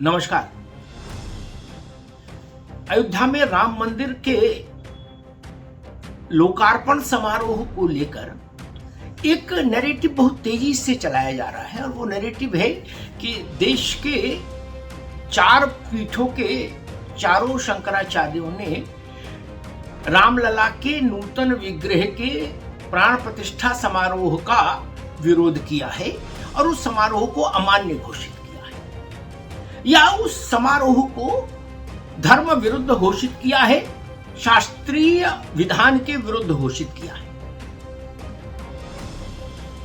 नमस्कार। अयोध्या में राम मंदिर के लोकार्पण समारोह को लेकर एक नैरेटिव बहुत तेजी से चलाया जा रहा है और वो नैरेटिव है कि देश के चार पीठों के चारों शंकराचार्यों ने रामलला के नूतन विग्रह के प्राण प्रतिष्ठा समारोह का विरोध किया है और उस समारोह को अमान्य घोषित किया है या उस समारोह को धर्म विरुद्ध घोषित किया है, शास्त्रीय विधान के विरुद्ध घोषित किया है।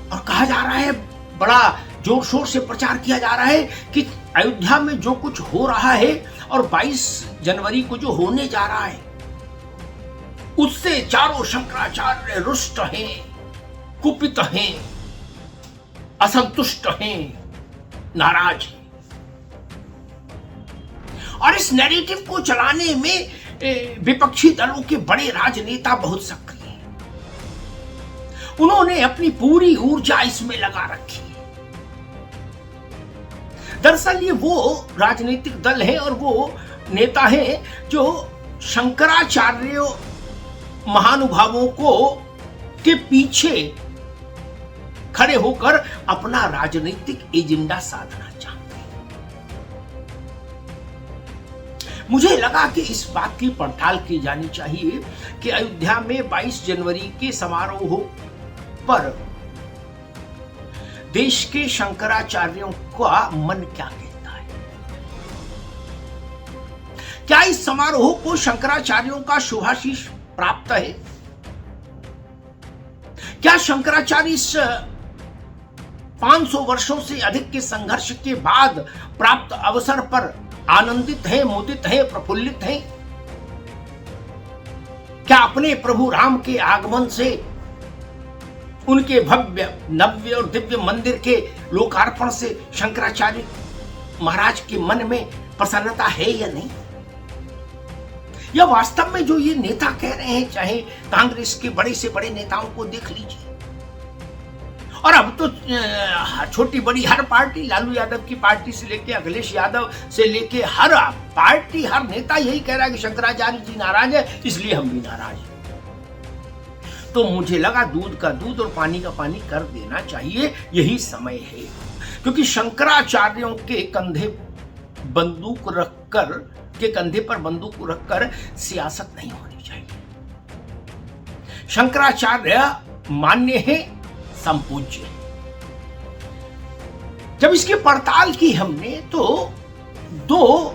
और कहा जा रहा है, बड़ा जोर शोर से प्रचार किया जा रहा है कि अयोध्या में जो कुछ हो रहा है और 22 जनवरी को जो होने जा रहा है उससे चारों शंकराचार्य रुष्ट हैं, कुपित हैं, असंतुष्ट हैं, नाराज हैं। और इस नैरेटिव को चलाने में विपक्षी दलों के बड़े राजनेता बहुत सक्रिय हैं। उन्होंने अपनी पूरी ऊर्जा इसमें लगा रखी है। दरअसल ये वो राजनीतिक दल है और वो नेता हैं जो शंकराचार्य महानुभावों को के पीछे खड़े होकर अपना राजनीतिक एजेंडा साधना चाहते हैं। मुझे लगा कि इस बात की पड़ताल की जानी चाहिए कि अयोध्या में 22 जनवरी के समारोह पर देश के शंकराचार्यों का मन क्या कहता है। क्या इस समारोह को शंकराचार्यों का शुभाशीष प्राप्त है? क्या शंकराचार्य इस 500 वर्षों से अधिक के संघर्ष के बाद प्राप्त अवसर पर आनंदित हैं, मोदित हैं, प्रफुल्लित हैं? क्या अपने प्रभु राम के आगमन से उनके भव्य नव्य और दिव्य मंदिर के लोकार्पण से शंकराचार्य महाराज के मन में प्रसन्नता है या नहीं? या वास्तव में जो ये नेता कह रहे हैं, चाहे कांग्रेस के बड़े से बड़े नेताओं को देख लीजिए, और अब तो छोटी बड़ी हर पार्टी, लालू यादव की पार्टी से लेके अखिलेश यादव से लेके हर पार्टी, हर नेता यही कह रहा है कि शंकराचार्य जी नाराज है, इसलिए हम भी नाराज हैं। तो मुझे लगा दूध का दूध और पानी का पानी कर देना चाहिए, यही समय है। क्योंकि शंकराचार्यों के कंधे पर बंदूक रखकर सियासत नहीं होनी चाहिए। शंकराचार्य मान्य है, संपूज्य है। जब इसकी पड़ताल की हमने तो दो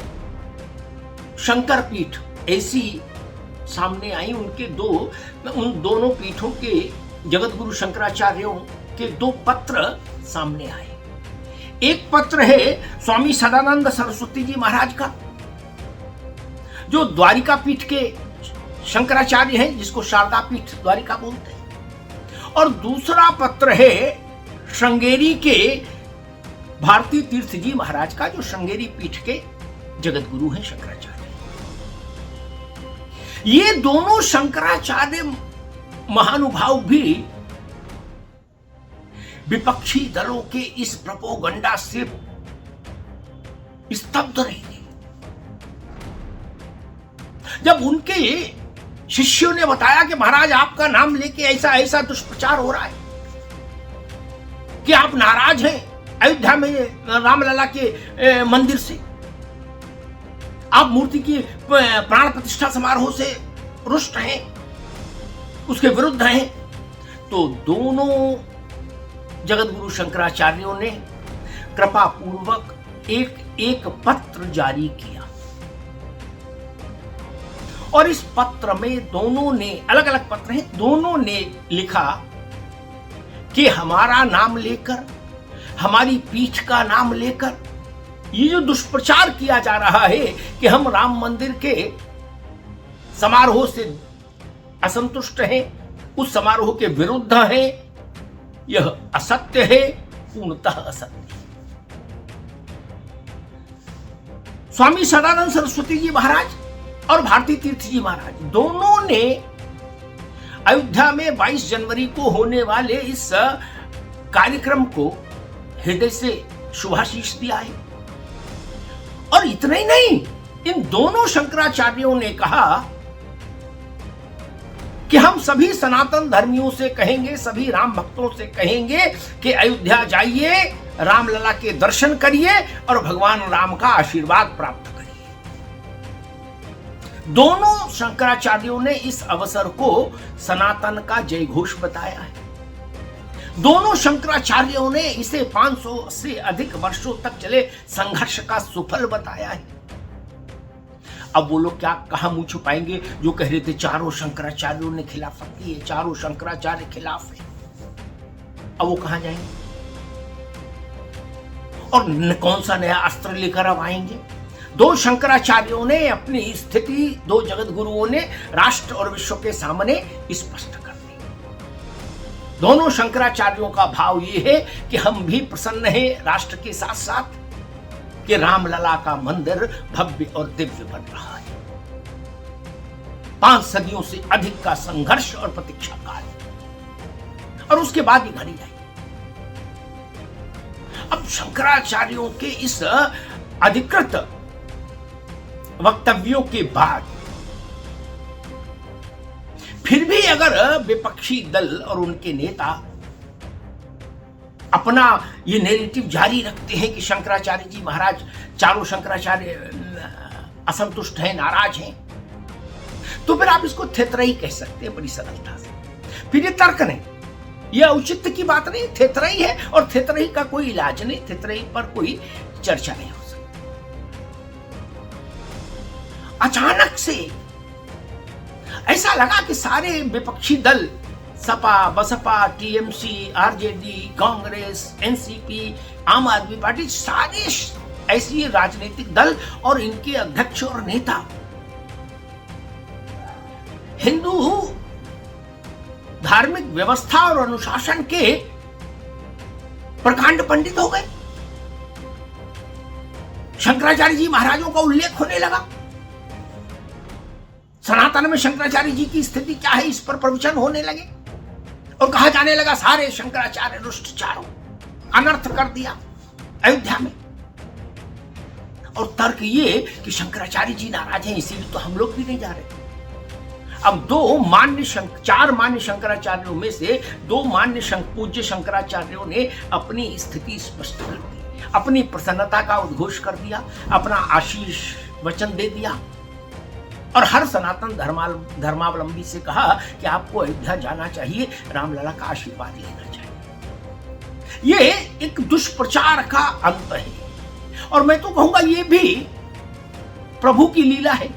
शंकर पीठ ऐसी सामने आई, उन दोनों पीठों के जगत गुरु शंकराचार्यों के दो पत्र सामने आए। एक पत्र है स्वामी सदानंद सरस्वती जी महाराज का, जो द्वारिका पीठ के शंकराचार्य हैं, जिसको शारदा पीठ द्वारिका बोलते हैं। और दूसरा पत्र है श्रृंगेरी के भारती तीर्थ जी महाराज का, जो श्रृंगेरी पीठ के जगत गुरु हैं, शंकराचार्य। ये दोनों शंकराचार्य महानुभाव भी विपक्षी दलों के इस प्रोपोगंडा से स्तब्ध रहे। जब उनके शिष्यों ने बताया कि महाराज आपका नाम लेके ऐसा ऐसा दुष्प्रचार हो रहा है कि आप नाराज हैं अयोध्या में रामलला के मंदिर से, आप मूर्ति की प्राण प्रतिष्ठा समारोह से रुष्ट हैं, उसके विरुद्ध हैं, तो दोनों जगत गुरु शंकराचार्यों ने कृपा पूर्वक एक पत्र जारी किया। और इस पत्र में दोनों ने, अलग अलग पत्र हैं, दोनों ने लिखा कि हमारा नाम लेकर, हमारी पीठ का नाम लेकर ये जो दुष्प्रचार किया जा रहा है कि हम राम मंदिर के समारोह से असंतुष्ट हैं, उस समारोह के विरुद्ध हैं, यह असत्य है, पूर्णतः असत्य। स्वामी सदानंद सरस्वती जी महाराज और भारती तीर्थ जी महाराज दोनों ने अयोध्या में 22 जनवरी को होने वाले इस कार्यक्रम को हृदय से शुभाशीष दिया है और इतना ही नहीं, इन दोनों शंकराचार्यों ने कहा कि हम सभी सनातन धर्मियों से कहेंगे, सभी राम भक्तों से कहेंगे कि अयोध्या जाइए, रामलला के दर्शन करिए और भगवान राम का आशीर्वाद प्राप्त करिए। दोनों शंकराचार्यों ने इस अवसर को सनातन का जय घोष बताया है। दोनों शंकराचार्यों ने इसे 500 से अधिक वर्षों तक चले संघर्ष का सुफल बताया है। अब वो लोग क्या कहां मुंह छुपाएंगे जो कह रहे थे चारों शंकराचार्यों ने खिलाफत की है, चारों शंकराचार्य खिलाफ है। अब वो कहां जाएंगे और कौन सा नया अस्त्र लेकर अब आएंगे? दो शंकराचार्यों ने अपनी स्थिति, दो जगत गुरुओं ने राष्ट्र और विश्व के सामने स्पष्ट कर दी। दोनों शंकराचार्यों का भाव ये है कि हम भी प्रसन्न हैं राष्ट्र के साथ साथ कि रामलला का मंदिर भव्य और दिव्य बन रहा है। 5 सदियों से अधिक का संघर्ष और प्रतीक्षा काल, और उसके बाद ही घड़ी आई। अब शंकराचार्यों के इस अधिकृत वक्तव्यों के बाद फिर भी अगर विपक्षी दल और उनके नेता अपना ये नैरेटिव जारी रखते हैं कि शंकराचार्य जी महाराज, चारों शंकराचार्य असंतुष्ट हैं, नाराज हैं, तो फिर आप इसको थेतराई कह सकते हैं बड़ी सरलता से। फिर ये तर्क नहीं, ये औचित्य की बात नहीं, थेतराई है और थेतराई का कोई इलाज नहीं, थेतराई पर कोई चर्चा नहीं हो सकती। अचानक से ऐसा लगा कि सारे विपक्षी दल, Sapa, Basapa, TMC, RJD, Congress, NCP, Aam Aadmi party, सारे ऐसी राजनीतिक दल और इनके अध्यक्ष और नेता हिंदू धार्मिक व्यवस्था और अनुशासन के प्रकांड पंडित हो गए। शंकराचार्य जी महाराजों का उल्लेख होने लगा। सनातन में शंकराचार्य जी की स्थिति क्या है इस पर प्रवचन होने लगे और कहा जाने लगा सारे शंकराचार्य रुष्ट, चारों अनर्थ कर दिया अयोध्या में। और तर्क ये कि शंकराचार्य जी नाराज हैं, इसीलिए तो हम लोग भी नहीं जा रहे। अब चार मान्य शंकराचार्यों में से 2 मान्य पूज्य शंकराचार्यों ने अपनी स्थिति स्पष्ट कर दी, अपनी प्रसन्नता का उद्घोष कर दिया, अपना आशीष वचन दे दिया और हर सनातन धर्मावलंबी से कहा कि आपको अयोध्या जाना चाहिए, रामलला का आशीर्वाद लेना चाहिए। ये एक दुष्प्रचार का अंत है और मैं तो कहूंगा ये भी प्रभु की लीला है।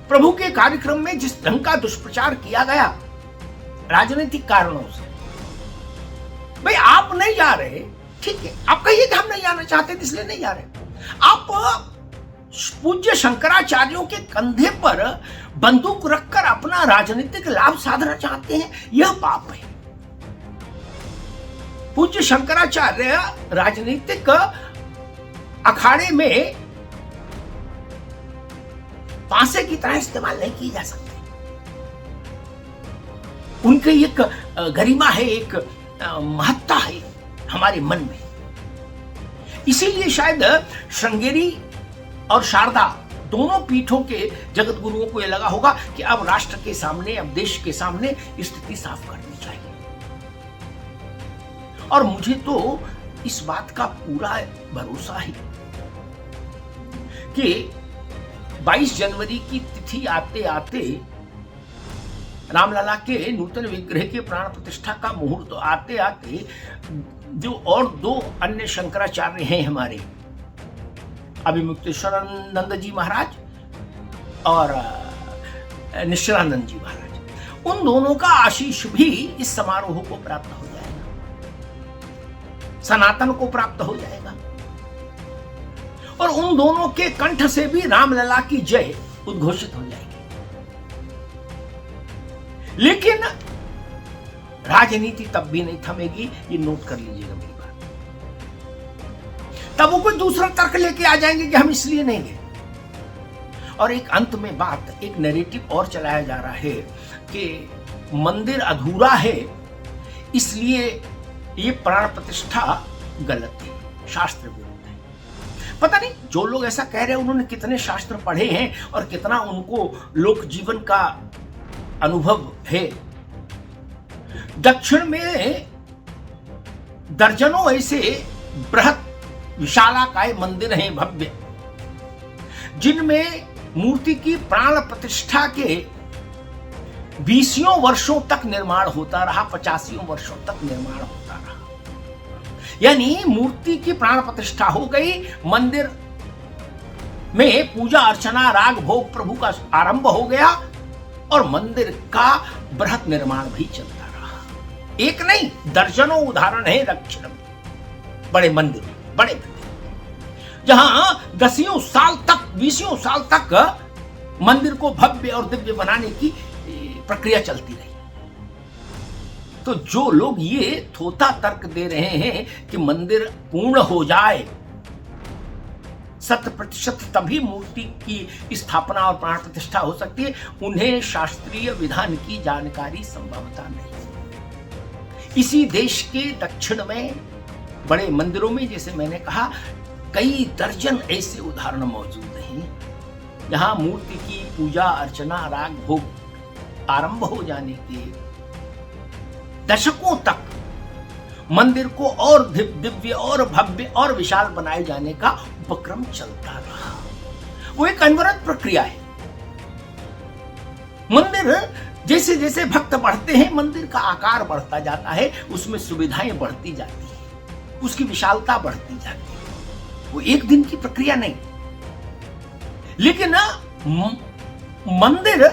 प्रभु के कार्यक्रम में जिस ढंग का दुष्प्रचार किया गया राजनीतिक कारणों से, भाई आप नहीं जा रहे, ठीक है, आप कहिए कि हम नहीं जाना चाहते इसलिए नहीं जा रहे। आप पूज्य शंकराचार्यों के कंधे पर बंदूक रखकर अपना राजनीतिक लाभ साधना चाहते हैं, यह पाप है। पूज्य शंकराचार्य राजनीतिक अखाड़े में पासे की तरह इस्तेमाल नहीं की जा सकते। उनकी एक गरिमा है, एक महत्ता है हमारे मन में। इसीलिए शायद श्रृंगेरी और शारदा दोनों पीठों के जगत गुरुओं को यह लगा होगा कि अब राष्ट्र के सामने, अब देश के सामने स्थिति साफ करनी चाहिए। और मुझे तो इस बात का पूरा भरोसा है कि 22 जनवरी की तिथि आते आते, रामलला के नूतन विग्रह के प्राण प्रतिष्ठा का मुहूर्त आते आते, जो और 2 अन्य शंकराचार्य हैं हमारे, अभिमुक्तेश्वरानंद जी महाराज और निश्चलानंद जी महाराज, उन दोनों का आशीष भी इस समारोह को प्राप्त हो जाएगा, सनातन को प्राप्त हो जाएगा और उन दोनों के कंठ से भी रामलला की जय उद्घोषित हो जाएगी। लेकिन राजनीति तब भी नहीं थमेगी, ये नोट कर लीजिएगा मेरी बात। तब वो कोई दूसरा तर्क लेके आ जाएंगे कि हम इसलिए नहीं गए। और एक अंत में बात, एक नैरेटिव और चलाया जा रहा है कि मंदिर अधूरा है इसलिए ये प्राण प्रतिष्ठा गलत है, शास्त्र विरुद्ध है। पता नहीं जो लोग ऐसा कह रहे हैं उन्होंने कितने शास्त्र पढ़े हैं और कितना उनको लोक जीवन का अनुभव है। दक्षिण में दर्जनों ऐसे बृहत विशालाकाय मंदिर हैं भव्य, जिनमें मूर्ति की प्राण प्रतिष्ठा के 20 वर्षों तक निर्माण होता रहा, 50 वर्षों तक निर्माण होता रहा। यानी मूर्ति की प्राण प्रतिष्ठा हो गई, मंदिर में पूजा अर्चना राग भोग प्रभु का आरंभ हो गया और मंदिर का बृहत निर्माण भी चलता रहा। एक नहीं दर्जनों उदाहरण है दक्षिण में बड़े मंदिर, जहां 10 साल तक 20 साल तक मंदिर को भव्य और दिव्य बनाने की प्रक्रिया चलती रही। तो जो लोग ये थोथा तर्क दे रहे हैं कि मंदिर पूर्ण हो जाए 100% तभी मूर्ति की स्थापना और प्राण प्रतिष्ठा हो सकती है, उन्हें शास्त्रीय विधान की जानकारी संभवतः नहीं। इसी देश के दक्षिण में बड़े मंदिरों में, जैसे मैंने कहा, कई दर्जन ऐसे उदाहरण मौजूद हैं जहां मूर्ति की पूजा अर्चना राग भोग आरंभ हो जाने के दशकों तक मंदिर को और दिव्य और भव्य और विशाल बनाए जाने का उपक्रम चलता रहा। वो एक अनवरत प्रक्रिया है। मंदिर जैसे जैसे भक्त बढ़ते हैं, मंदिर का आकार बढ़ता जाता है, उसमें सुविधाएं बढ़ती जाती है, उसकी विशालता बढ़ती जाती है। वो एक दिन की प्रक्रिया नहीं, लेकिन मंदिर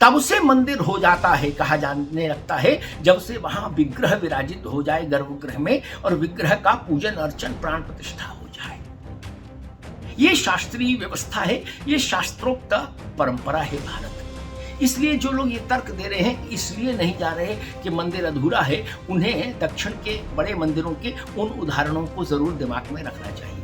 तब से मंदिर हो जाता है, कहा जाने लगता है, जब से वहां विग्रह विराजित हो जाए गर्भगृह में और विग्रह का पूजन अर्चन प्राण प्रतिष्ठा हो जाए। ये शास्त्रीय व्यवस्था है, ये शास्त्रोक्त परंपरा है भारत। इसलिए जो लोग ये तर्क दे रहे हैं, इसलिए नहीं जा रहे कि मंदिर अधूरा है, उन्हें दक्षिण के बड़े मंदिरों के उन उदाहरणों को जरूर दिमाग में रखना चाहिए।